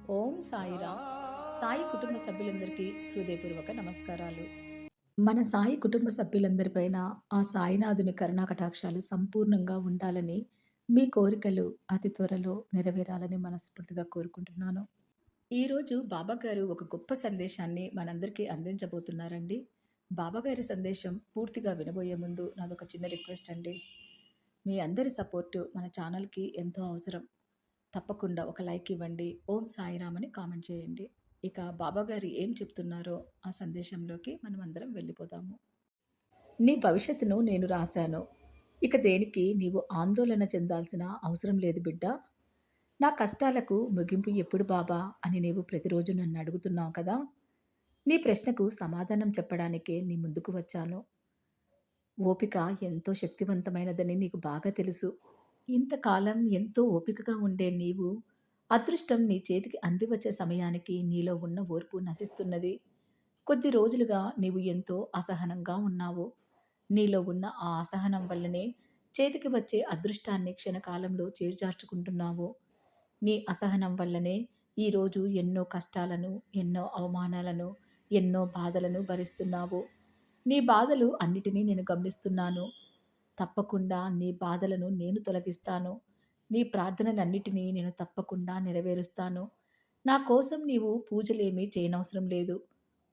ఓం సాయిరామ్. సాయి కుటుంబ సభ్యులందరికీ హృదయపూర్వక నమస్కారాలు. మన సాయి కుటుంబ సభ్యులందరిపైన ఆ సాయినాథుని కరుణా కటాక్షాలు సంపూర్ణంగా ఉండాలని, మీ కోరికలు అతి త్వరలో నెరవేరాలని మనస్ఫూర్తిగా కోరుకుంటున్నాను. ఈరోజు బాబాగారు ఒక గొప్ప సందేశాన్ని మనందరికీ అందించబోతున్నారండి. బాబాగారి సందేశం పూర్తిగా వినబోయే ముందు నాదొక చిన్న రిక్వెస్ట్ అండి. మీ అందరి సపోర్టు మన ఛానల్‌కి ఎంతో అవసరం. తప్పకుండా ఒక లైక్ ఇవ్వండి. ఓం సాయిరామ్ అని కామెంట్ చేయండి. ఇక బాబాగారు ఏం చెప్తున్నారో ఆ సందేశంలోకి మనమందరం వెళ్ళిపోదాము. నీ భవిష్యత్తును నేను రాశాను. ఇక దేనికి నీవు ఆందోళన చెందాల్సిన అవసరం లేదు బిడ్డా. నా కష్టాలకు ముగింపు ఎప్పుడు బాబా అని నీవు ప్రతిరోజు నన్ను అడుగుతున్నావు కదా! నీ ప్రశ్నకు సమాధానం చెప్పడానికే నీ ముందుకు వచ్చాను. ఓపిక ఎంతో శక్తివంతమైనదని నీకు బాగా తెలుసు. ఇంతకాలం ఎంతో ఓపికగా ఉండే నీవు, అదృష్టం నీ చేతికి అందివచ్చే సమయానికి నీలో ఉన్న ఓర్పు నశిస్తున్నది. కొద్ది రోజులుగా నీవు ఎంతో అసహనంగా ఉన్నావు. నీలో ఉన్న ఆ అసహనం వల్లనే చేతికి వచ్చే అదృష్టాన్ని క్షణకాలంలో చేజార్చుకుంటున్నావు. నీ అసహనం వల్లనే ఈరోజు ఎన్నో కష్టాలను, ఎన్నో అవమానాలను, ఎన్నో బాధలను భరిస్తున్నావు. నీ బాధలు అన్నిటినీ నేను గమనిస్తున్నాను. తప్పకుండా నీ బాధలను నేను తొలగిస్తాను. నీ ప్రార్థనలన్నిటినీ నేను తప్పకుండా నెరవేరుస్తాను. నా కోసం నీవు పూజలేమీ చేయనవసరం లేదు.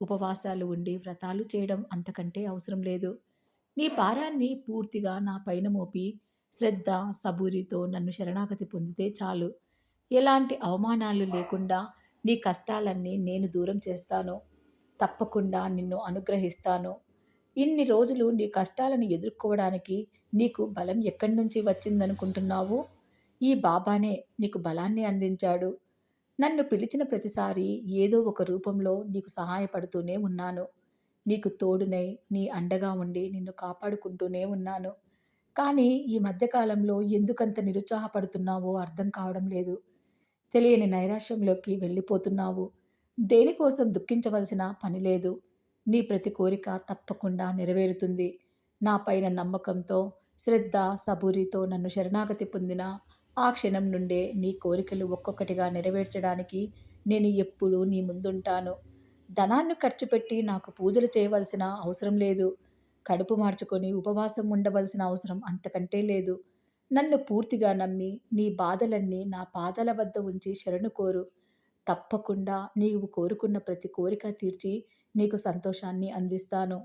ఉపవాసాలు ఉండి వ్రతాలు చేయడం అంతకంటే అవసరం లేదు. నీ భారాన్ని పూర్తిగా నా పైన మోపి, శ్రద్ధ, సబూరితో నన్ను శరణాగతి పొందితే చాలు. ఎలాంటి అవమానాలు లేకుండా నీ కష్టాలన్నీ నేను దూరం చేస్తాను. తప్పకుండా నిన్ను అనుగ్రహిస్తాను. ఇన్ని రోజులు నీ కష్టాలను ఎదుర్కోవడానికి నీకు బలం ఎక్కడి నుంచి వచ్చిందనుకుంటున్నావు? ఈ బాబానే నీకు బలాన్ని అందించాడు. నన్ను పిలిచిన ప్రతిసారి ఏదో ఒక రూపంలో నీకు సహాయపడుతూనే ఉన్నాను. నీకు తోడునై, నీ అండగా ఉండి నిన్ను కాపాడుకుంటూనే ఉన్నాను. కానీ ఈ మధ్యకాలంలో ఎందుకంత నిరుత్సాహపడుతున్నావో అర్థం కావడం లేదు. తెలియని నైరాశ్యంలోకి వెళ్ళిపోతున్నావు. దేనికోసం దుఃఖించవలసిన పని లేదు. నీ ప్రతి కోరిక తప్పకుండా నెరవేరుతుంది. నా పైన నమ్మకంతో, శ్రద్ధ, సబూరితో నన్ను శరణాగతి పొందిన ఆ క్షణం నుండే నీ కోరికలు ఒక్కొక్కటిగా నెరవేర్చడానికి నేను ఎప్పుడూ నీ ముందుంటాను. ధనాన్ని ఖర్చు పెట్టి నాకు పూజలు చేయవలసిన అవసరం లేదు. కడుపు మార్చుకొని ఉపవాసం ఉండవలసిన అవసరం అంతకంటే లేదు. నన్ను పూర్తిగా నమ్మి నీ బాధలన్నీ నా పాదాల వద్ద ఉంచి శరణు కోరు. తప్పకుండా నీవు కోరుకున్న ప్రతి కోరిక తీర్చి నీకు సంతోషాన్ని అందిస్తాను.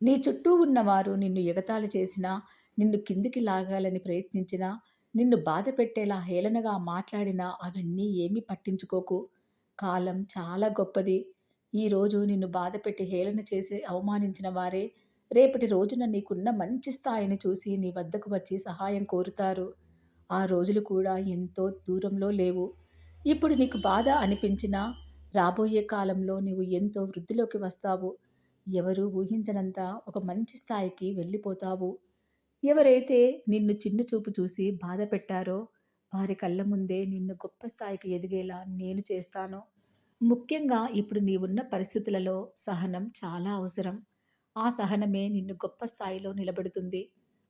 నీ చుట్టూ ఉన్నవారు నిన్ను ఎగతాళి చేసినా, నిన్ను కిందికి లాగాలని ప్రయత్నించినా, నిన్ను బాధ పెట్టేలా హేళనగా మాట్లాడినా అవన్నీ ఏమీ పట్టించుకోకు. కాలం చాలా గొప్పది. ఈరోజు నిన్ను బాధపెట్టి హేళన చేసి అవమానించిన వారే రేపటి రోజున నీకున్న మంచి స్థాయిని చూసి నీ వద్దకు వచ్చి సహాయం కోరుతారు. ఆ రోజులు కూడా ఎంతో దూరంలో లేవు. ఇప్పుడు నీకు బాధ అనిపించినా రాబోయే కాలంలో నీవు ఎంతో వృద్ధిలోకి వస్తావు. ఎవరు ఊహించనంత ఒక మంచి స్థాయికి వెళ్ళిపోతావు. ఎవరైతే నిన్ను చిన్న చూపు చూసి బాధ పెట్టారో వారి కళ్ళ ముందే నిన్ను గొప్ప స్థాయికి ఎదిగేలా నేను చేస్తాను. ముఖ్యంగా ఇప్పుడు నీవున్న పరిస్థితులలో సహనం చాలా అవసరం. ఆ సహనమే నిన్ను గొప్ప స్థాయిలో నిలబెడుతుంది.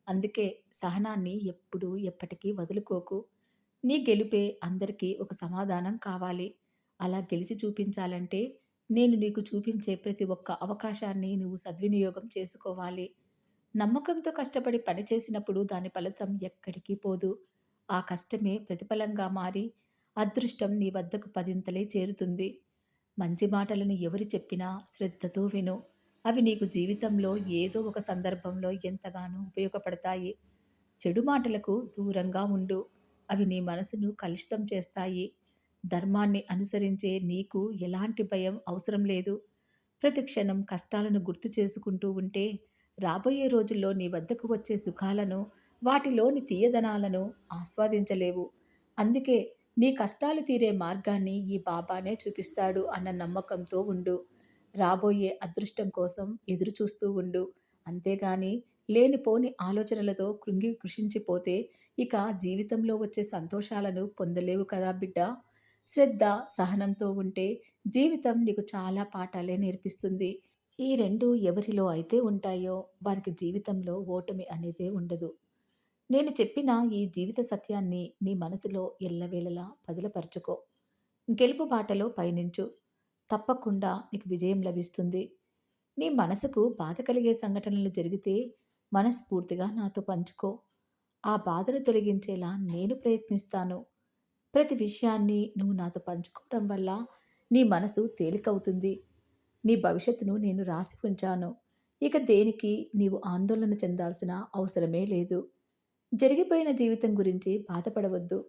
అందుకే సహనాన్ని ఎప్పుడూ ఎప్పటికీ వదులుకోకు. నీ గెలుపే అందరికీ ఒక సమాధానం కావాలి. అలా గెలిచి చూపించాలంటే నేను నీకు చూపించే ప్రతి ఒక్క అవకాశాన్ని నువ్వు సద్వినియోగం చేసుకోవాలి. నమ్మకంతో కష్టపడి పని చేసినప్పుడు దాని ఫలితం ఎక్కడికి పోదు. ఆ కష్టమే ప్రతిఫలంగా మారి అదృష్టం నీ వద్దకు పదింతలే చేరుతుంది. మంచి మాటలను ఎవరు చెప్పినా శ్రద్ధతో విను. అవి నీకు జీవితంలో ఏదో ఒక సందర్భంలో ఎంతగానో ఉపయోగపడతాయి. చెడు మాటలకు దూరంగా ఉండు. అవి నీ మనసును కలుషితం చేస్తాయి. ధర్మాన్ని అనుసరించే నీకు ఎలాంటి భయం అవసరం లేదు. ప్రతి క్షణం కష్టాలను గుర్తు చేసుకుంటూ ఉంటే రాబోయే రోజుల్లో నీ వద్దకు వచ్చే సుఖాలను, వాటిలోని తీయదనాలను ఆస్వాదించలేవు. అందుకే నీ కష్టాలు తీరే మార్గాన్ని ఈ బాబానే చూపిస్తాడు అన్న నమ్మకంతో ఉండు. రాబోయే అదృష్టం కోసం ఎదురు చూస్తూ ఉండు. అంతేగాని లేనిపోని ఆలోచనలతో కృంగి కృషించిపోతే ఇక జీవితంలో వచ్చే సంతోషాలను పొందలేవు కదా బిడ్డా. శ్రద్ధ, సహనంతో ఉంటే జీవితం నీకు చాలా పాఠాలే నేర్పిస్తుంది. ఈ రెండు ఎవరిలో అయితే ఉంటాయో వారికి జీవితంలో ఓటమి అనేదే ఉండదు. నేను చెప్పిన ఈ జీవిత సత్యాన్ని నీ మనసులో ఎల్లవేళలా పదిలపరుచుకో. గెలుపు బాటలో పయనించు. తప్పకుండా నీకు విజయం లభిస్తుంది. నీ మనసుకు బాధ కలిగే సంఘటనలు జరిగితే మనస్ఫూర్తిగా నాతో పంచుకో. ఆ బాధను తొలగించేలా నేను ప్రయత్నిస్తాను. ప్రతి విషయాన్ని నువ్వు నాతో పంచుకోవడం వల్ల నీ మనసు తేలికవుతుంది. నీ భవిష్యత్తును నేను రాసి ఉంచాను. ఇక దేనికి నీవు ఆందోళన చెందాల్సిన అవసరమే లేదు. జరిగిపోయిన జీవితం గురించి బాధపడవద్దు.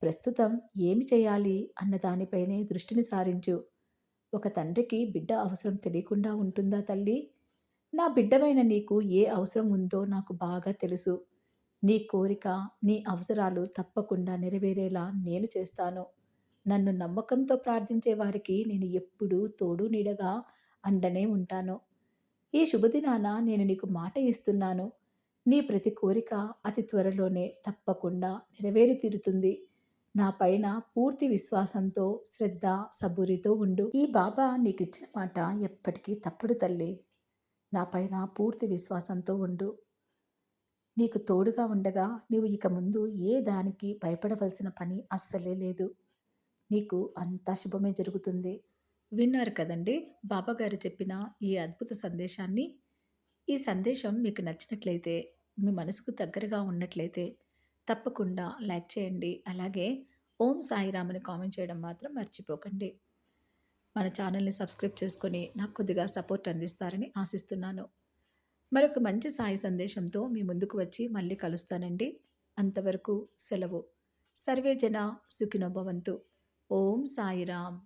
ప్రస్తుతం ఏమి చేయాలి అన్న దానిపైనే దృష్టిని సారించు. ఒక తండ్రికి బిడ్డ అవసరం తెలియకుండా ఉంటుందా తల్లి? నా బిడ్డవైన నీకు ఏ అవసరం ఉందో నాకు బాగా తెలుసు. నీ కోరిక, నీ అవసరాలు తప్పకుండా నెరవేరేలా నేను చేస్తాను. నన్ను నమ్మకంతో ప్రార్థించే వారికి నేను ఎప్పుడూ తోడు నీడగా అండనే ఉంటాను. ఈ శుభదినాన నేను నీకు మాట ఇస్తున్నాను. నీ ప్రతి కోరిక అతి త్వరలోనే తప్పకుండా నెరవేరి తీరుతుంది. నా పైన పూర్తి విశ్వాసంతో, శ్రద్ధ, సబూరితో ఉండు. ఈ బాబా నీకిచ్చిన మాట ఎప్పటికీ తప్పుడు తల్లి. నా పైన పూర్తి విశ్వాసంతో ఉండు. నీకు తోడుగా ఉండగా నీవు ఇక ముందు ఏ దానికి భయపడవలసిన పని అస్సలే లేదు. నీకు అంతా శుభమే జరుగుతుంది. విన్నారు కదండి బాబాగారు చెప్పిన ఈ అద్భుత సందేశాన్ని. ఈ సందేశం మీకు నచ్చినట్లయితే, మీ మనసుకు దగ్గరగా ఉన్నట్లయితే తప్పకుండా లైక్ చేయండి. అలాగే ఓం సాయిరామ్ అని కామెంట్ చేయడం మాత్రం మర్చిపోకండి. మన ఛానల్‌ని సబ్స్క్రైబ్ చేసుకొని నాకు కొద్దిగా సపోర్ట్ అందిస్తారని ఆశిస్తున్నాను. మరొక మంచి సాయి సందేశంతో మీ ముందుకు వచ్చి మళ్ళీ కలుస్తానండి. అంతవరకు సెలవు. సర్వే జన సుఖినో భవంతు. ఓం సాయిరామ్.